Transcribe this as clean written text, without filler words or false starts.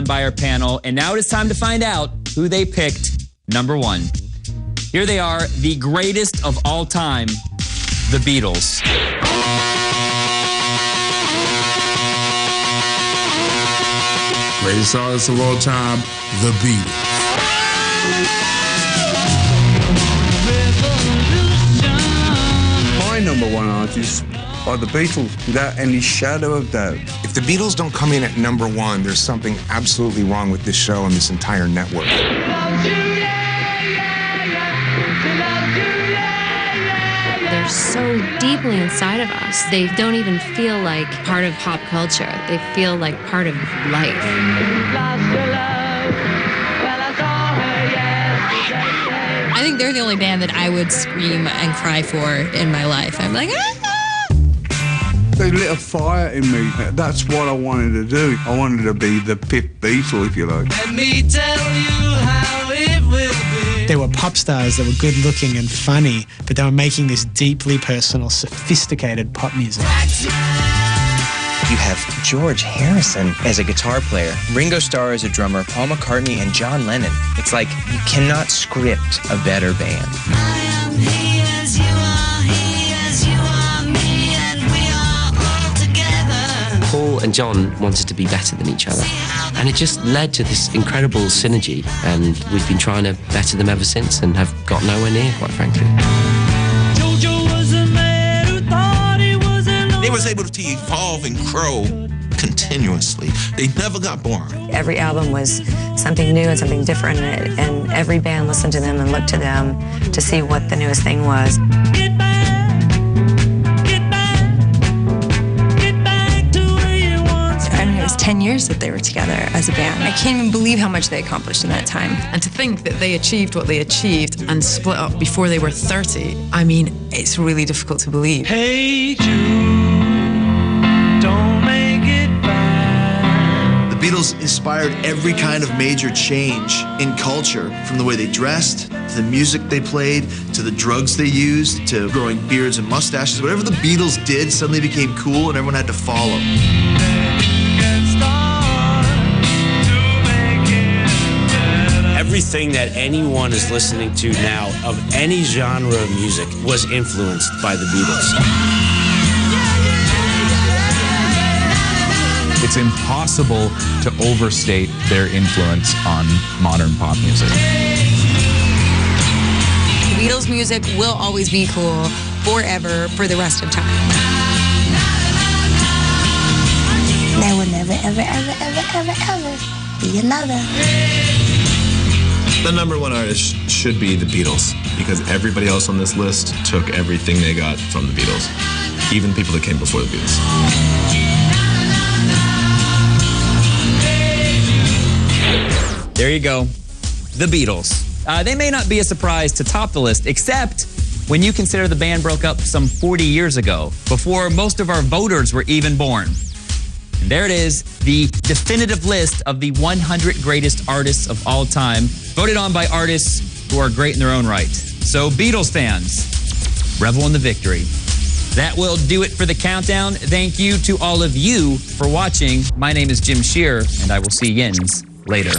by our panel, and now it is time to find out who they picked number one. Here they are, the greatest of all time, the Beatles. Greatest artists of all time, the Beatles. My number one artist are the Beatles, without any shadow of doubt. If the Beatles don't come in at number one, there's something absolutely wrong with this show and this entire network. They're so deeply inside of us. They don't even feel like part of pop culture. They feel like part of life. I think they're the only band that I would scream and cry for in my life. I'm like, ah! They lit a fire in me. That's what I wanted to do. I wanted to be the fifth Beatle, if you like. Let me tell you how it will be. They were pop stars that were good looking and funny, but they were making this deeply personal, sophisticated pop music. You have George Harrison as a guitar player, Ringo Starr as a drummer, Paul McCartney, and John Lennon. It's like you cannot script a better band. I am he as you are, he as you are, me and we are all together. Paul and John wanted to be better than each other, and it just led to this incredible synergy, and we've been trying to better them ever since and have got nowhere near, quite frankly. They was able to evolve and grow continuously. They never got boring. Every album was something new and something different, and every band listened to them and looked to them to see what the newest thing was. Get back to where you once I mean, it was 10 years that they were together as a band. I can't even believe how much they accomplished in that time. And to think that they achieved what they achieved and split up before they were 30, I mean, it's really difficult to believe. Hey Jude, don't make it bad. The Beatles inspired every kind of major change in culture, from the way they dressed, to the music they played, to the drugs they used, to growing beards and mustaches. Whatever the Beatles did suddenly became cool and everyone had to follow. Everything that anyone is listening to now of any genre of music was influenced by the Beatles. It's impossible to overstate their influence on modern pop music. The Beatles' music will always be cool forever for the rest of time. There will never, ever, ever, ever, ever, ever be another. The number one artist should be the Beatles, because everybody else on this list took everything they got from the Beatles, even people that came before the Beatles. There you go, the Beatles. They may not be a surprise to top the list, except when you consider the band broke up some 40 years ago, before most of our voters were even born. And there it is, the definitive list of the 100 greatest artists of all time, voted on by artists who are great in their own right. So Beatles fans, revel in the victory. That will do it for the countdown. Thank you to all of you for watching. My name is Jim Shear, and I will see yins later.